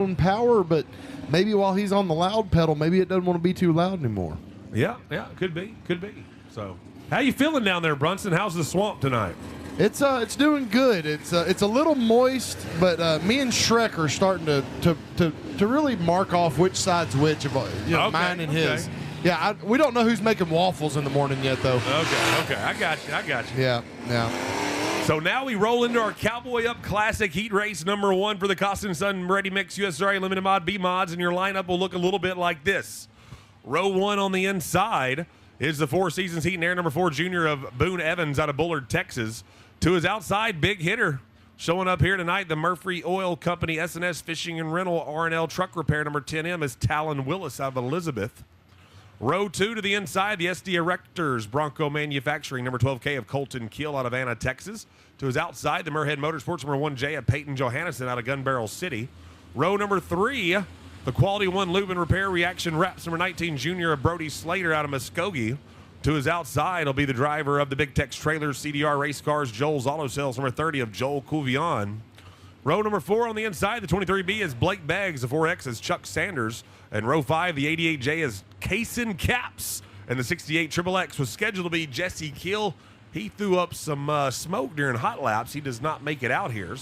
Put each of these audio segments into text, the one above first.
power, but maybe while he's on the loud pedal, maybe it doesn't want to be too loud anymore. Yeah, could be. So, how you feeling down there, Brunson? How's the swamp tonight? It's doing good. It's a little moist, but me and Shrek are starting to really mark off which side's which of mine and his. Yeah, we don't know who's making waffles in the morning yet, though. Okay, I got you. Yeah. So now we roll into our Cowboy Up Classic Heat Race number 1 for the Costin Sun Ready Mix USRA Limited Mod B Mods, and your lineup will look a little bit like this. Row 1 on the inside is the Four Seasons Heat and Air number 4 junior of Boone Evans out of Bullard, Texas. To his outside, big hitter showing up here tonight, the Murphy Oil Company S&S Fishing and Rental R&L Truck Repair number 10M is Talon Willis out of Elizabeth. Row 2 to the inside, the SD Erectors Bronco Manufacturing number 12K of Colton Keel out of Anna, Texas. To his outside, the Murhead Motorsports number 1J of Peyton Johannesson out of Gun Barrel City. Row number 3, the Quality One Lube and Repair Reaction Wraps number 19 junior of Brody Slater out of Muskogee. To his outside will be the driver of the Big Tex Trailers CDR Race Cars, Joel's Auto Sales number 30 of Joel Couvion. Row number 4 on the inside, the 23B is Blake Beggs, the 4X is Chuck Sanders, and row 5, the 88J is Kaysen Caps, and the 68 XXX was scheduled to be Jesse Keel. He threw up some smoke during hot laps. He does not make it out here.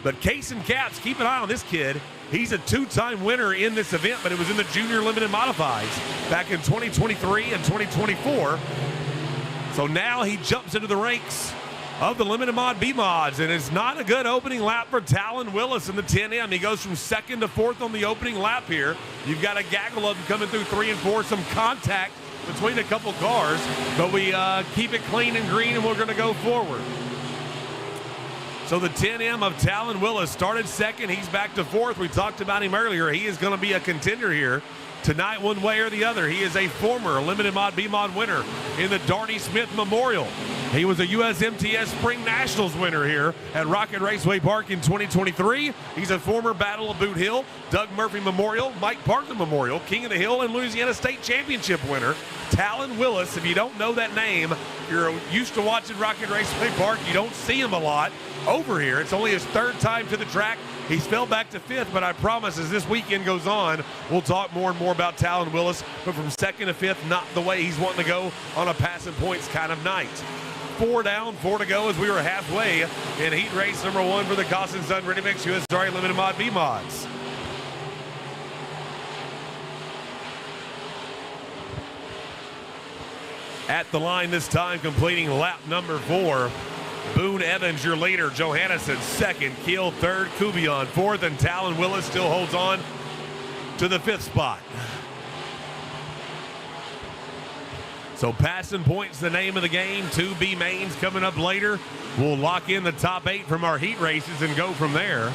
But Kaysen Caps, keep an eye on this kid. He's a 2-time winner in this event, but it was in the Junior Limited Modifieds back in 2023 and 2024. So now he jumps into the ranks of the Limited Mod B Mods, and it's not a good opening lap for Talon Willis in the 10M. He goes from 2nd to 4th on the opening lap here. You've got a gaggle of them coming through 3 and 4, some contact between a couple cars, but we keep it clean and green, and we're going to go forward. So the 10M of Talon Willis started 2nd. He's back to 4th. We talked about him earlier. He is going to be a contender here tonight one way or the other. He is a former Limited Mod B Mod winner in the Darney Smith Memorial. He was a USMTS Spring Nationals winner here at Rocket Raceway Park in 2023. He's a former Battle of Boot Hill, Doug Murphy Memorial, Mike Parker Memorial, King of the Hill, and Louisiana State Championship winner. Talon Willis, if you don't know that name, you're used to watching Rocket Raceway Park, you don't see him a lot over here. It's only his 3rd time to the track. He's fell back to 5th, but I promise as this weekend goes on, we'll talk more and more about Talon Willis, but from 2nd to 5th, not the way he's wanting to go on a passing points kind of night. 4 down, 4 to go as we were halfway in heat race number 1 for the Costin Sun Ready Mix USRA Limited Mod B Mods. At the line this time, completing lap number 4. Boone Evans, your leader. Johannesson, 2nd. Keel, 3rd. Couvion, 4th. And Talon Willis still holds on to the 5th spot. So passing points, the name of the game. 2B mains coming up later. We'll lock in the top 8 from our heat races and go from there.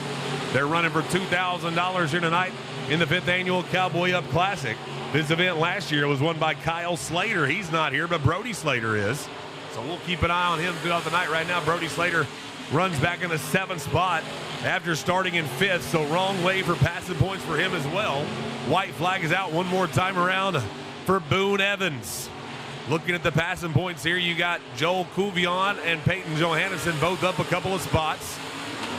They're running for $2,000 here tonight in the 5th annual Cowboy Up Classic. This event last year was won by Kyle Slater. He's not here, but Brody Slater is. So we'll keep an eye on him throughout the night. Right now, Brody Slater runs back in the 7th spot after starting in 5th. So wrong way for passing points for him as well. White flag is out one more time around for Boone Evans. Looking at the passing points here, you got Joel Couvion and Peyton Johannesson both up a couple of spots.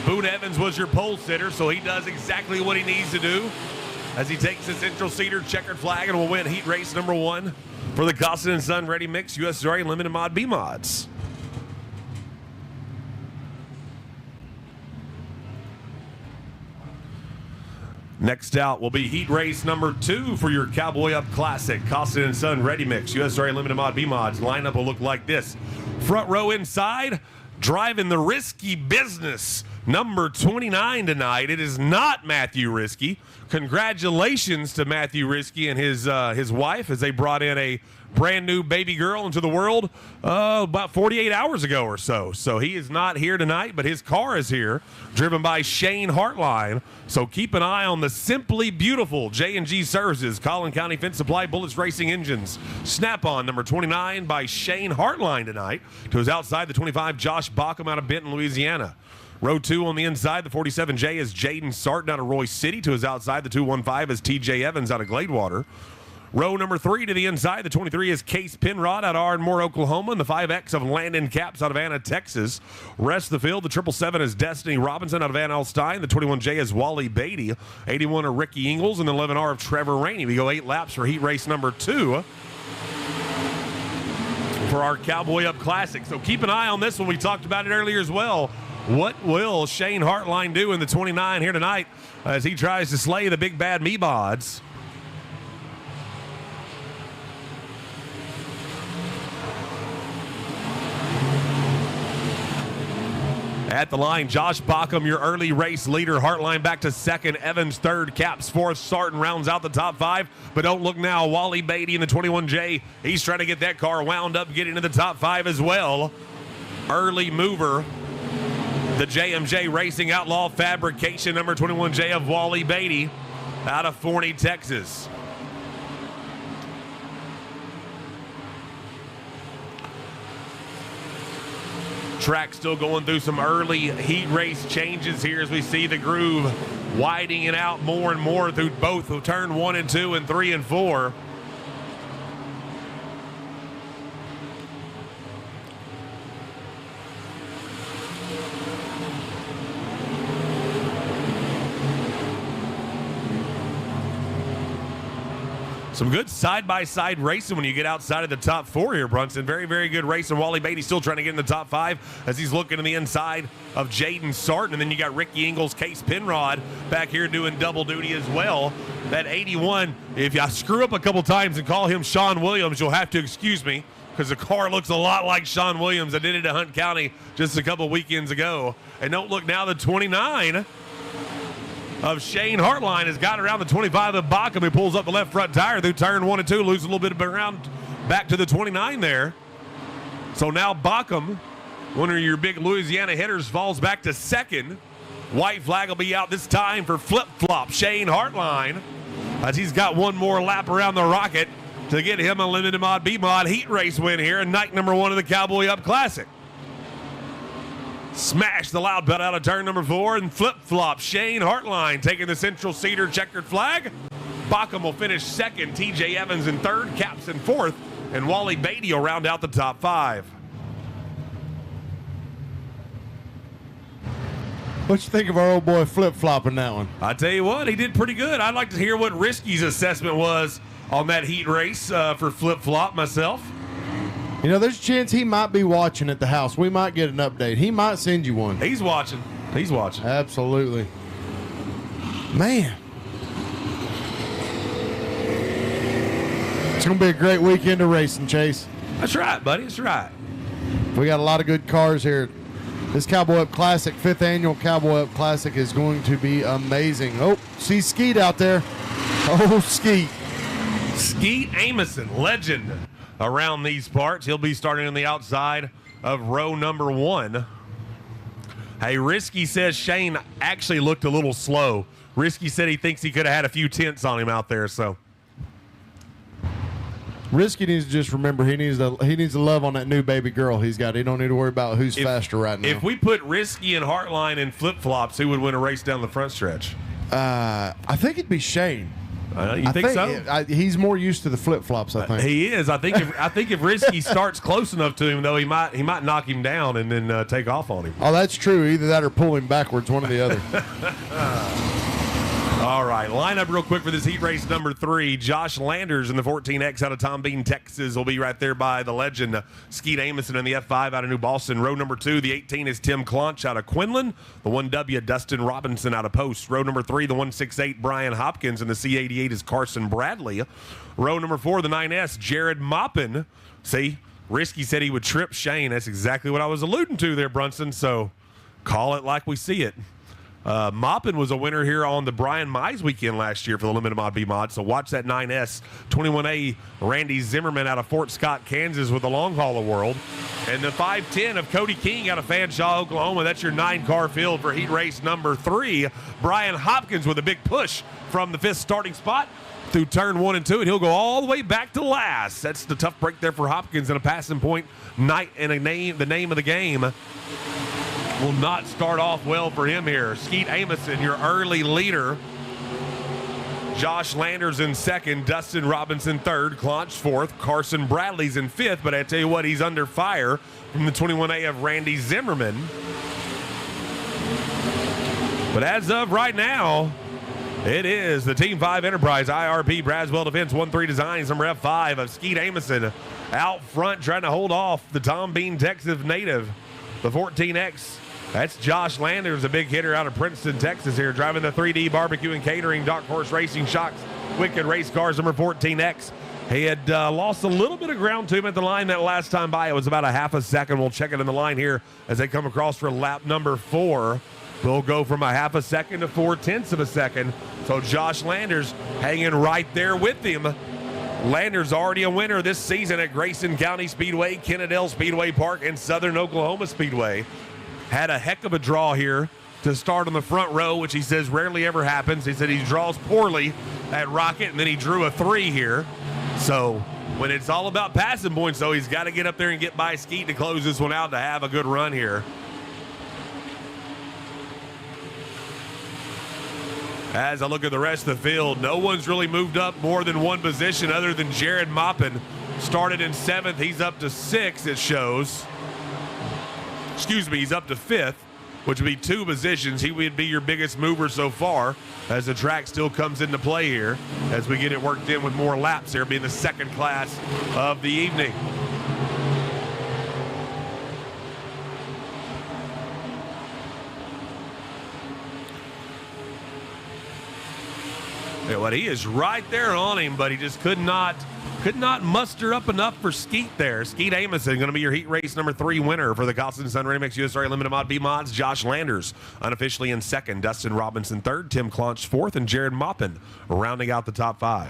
Boone Evans was your pole sitter, so he does exactly what he needs to do as he takes his central seater checkered flag and will win heat race number 1 for the Costin & Son Ready Mix USRA Limited Mod B Mods. Next out will be heat race number 2 for your Cowboy Up Classic Costin & Son Ready Mix USRA Limited Mod B Mods. Lineup will look like this. Front row inside, driving the risky business. Number 29 tonight. It is not Matthew Risky. Congratulations to Matthew Risky and his wife as they brought in a brand new baby girl into the world about 48 hours ago or so. So he is not here tonight, but his car is here, driven by Shane Hartline. So keep an eye on the Simply Beautiful J&G Services, Collin County Fence Supply, Bullets Racing Engines. Snap-on number 29 by Shane Hartline tonight. To his outside, the 25, Josh Bockham out of Benton, Louisiana. Row 2 on the inside, the 47J is Jaden Sarton out of Royce City. To his outside, the 215 is TJ Evans out of Gladewater. Row number 3 to the inside. The 23 is Case Penrod out of Ardmore, Oklahoma. And the 5X of Landon Capps out of Anna, Texas. Rest of the field, the 777 is Destiny Robinson out of Van Alstyne. The 21J is Wally Beatty. 81 are Ricky Ingles. And the 11R of Trevor Rainey. We go 8 laps for heat race number 2 for our Cowboy Up Classic. So keep an eye on this one. We talked about it earlier as well. What will Shane Hartline do in the 29 here tonight as he tries to slay the big bad Meebods? At the line, Josh Bockham, your early race leader. Hartline back to second. Evans third. Capps fourth. Sarton rounds out the top 5. But don't look now. Wally Beatty in the 21J. He's trying to get that car wound up, get into the top 5 as well. Early mover, the JMJ Racing Outlaw Fabrication, number 21J of Wally Beatty out of Forney, Texas. Track still going through some early heat race changes here as we see the groove widening it out more and more through both of turn 1 and 2 and 3 and 4. Some good side-by-side racing when you get outside of the top 4 here, Brunson. Very, very good racing. Wally Beatty still trying to get in the top 5 as he's looking to the inside of Jaden Sarton. And then you got Ricky Ingles, Case Penrod back here doing double duty as well. That 81, if I screw up a couple times and call him Sean Williams, you'll have to excuse me because the car looks a lot like Sean Williams. I did it at Hunt County just a couple weekends ago. And don't look now, the 29 of Shane Hartline has got around the 25 of Bockham, who pulls up the left front tire through turn 1 and 2, loses a little bit of ground back to the 29 there. So now Bockham, one of your big Louisiana hitters, falls back to second. White flag will be out this time for flip-flop Shane Hartline as he's got one more lap around the Rocket to get him a limited mod B-mod heat race win here in night number 1 of the Cowboy Up Classic. Smash the loud belt out of turn number 4 and flip-flop Shane Hartline taking the Central Cedar checkered flag. Bockham will finish second, TJ Evans in third, Capps in fourth, and Wally Beatty will round out the top 5. What you think of our old boy flip-flopping that one? I tell you what, he did pretty good. I'd like to hear what Risky's assessment was on that heat race for flip-flop myself. You know, there's a chance he might be watching at the house. We might get an update. He might send you one. He's watching. He's watching. Absolutely. Man. It's going to be a great weekend of racing, Chase. That's right, buddy. That's right. We got a lot of good cars here. This Cowboy Up Classic, 5th annual Cowboy Up Classic, is going to be amazing. Oh, see Skeet out there. Oh, Skeet. Skeet Amison, legend around these parts. He'll be starting on the outside of row number 1. Hey, Risky says Shane actually looked a little slow. Risky said he thinks he could have had a few tenths on him out there, so. Risky needs to just remember he needs to love on that new baby girl he's got. He don't need to worry about who's faster right now. If we put Risky and Hartline in flip-flops, who would win a race down the front stretch? I think it'd be Shane. You think so? He's more used to the flip-flops, I think. He is. I think if Risky starts close enough to him, though, he might knock him down and then take off on him. Oh, that's true. Either that or pull him backwards, one or the other. All right, line up real quick for this heat race number 3. Josh Landers in the 14X out of Tom Bean, Texas, will be right there by the legend Skeet Amison in the F5 out of New Boston. Row number 2, the 18 is Tim Clonch out of Quinlan. The 1W, Dustin Robinson out of Post. Row number 3, the 168, Brian Hopkins, and the C88 is Carson Bradley. Row number 4, the 9S, Jared Moppin. See, Risky said he would trip Shane. That's exactly what I was alluding to there, Brunson, so call it like we see it. Moppin was a winner here on the Brian Mize weekend last year for the Limited Mod B-Mod, so watch that 9S. 21A, Randy Zimmerman out of Fort Scott, Kansas with the Long Haul World. And the 510 of Cody King out of Fanshawe, Oklahoma. That's your 9-car field for heat race number 3. Brian Hopkins with a big push from the 5th starting spot through turn 1 and 2, and he'll go all the way back to last. That's the tough break there for Hopkins, and a passing point night and the name of the game will not start off well for him here. Skeet Amison, your early leader. Josh Landers in second, Dustin Robinson third, Clonch fourth, Carson Bradley's in fifth, but I tell you what, he's under fire from the 21A of Randy Zimmerman. But as of right now, it is the Team 5 Enterprise IRP Braswell Defense 1-3 Designs number F5 of Skeet Amison out front trying to hold off the Tom Bean Texas native, the 14X. That's Josh Landers, a big hitter out of Princeton, Texas here, driving the 3D Barbecue and Catering Dark Horse Racing Shocks Wicked Race Cars number 14X. He had lost a little bit of ground to him at the line that last time by. It was about a half a second. We'll check it in the line here as they come across for lap number 4. We'll go from a half a second to 0.4 of a second. So Josh Landers hanging right there with him. Landers already a winner this season at Grayson County Speedway, Kennedale Speedway Park, and Southern Oklahoma Speedway. Had a heck of a draw here to start on the front row, which he says rarely ever happens. He said he draws poorly at Rocket, and then he drew a 3 here. So when it's all about passing points, though, he's got to get up there and get by Skeet to close this one out to have a good run here. As I look at the rest of the field, no one's really moved up more than one position other than Jared Moppin. Started in 7th. He's up to 6th, it shows. Excuse me, he's up to 5th, which would be 2 positions. He would be your biggest mover so far as the track still comes into play here as we get it worked in with more laps here, being the second class of the evening. Yeah, what he is right there on him, but he just could not muster up enough for Skeet there. Skeet Amison going to be your heat race number 3 winner for the Costin Sun Ready Mix USA Limited Mod B Mods. Josh Landers unofficially in second, Dustin Robinson third, Tim Clonch fourth, and Jared Moppin rounding out the top 5.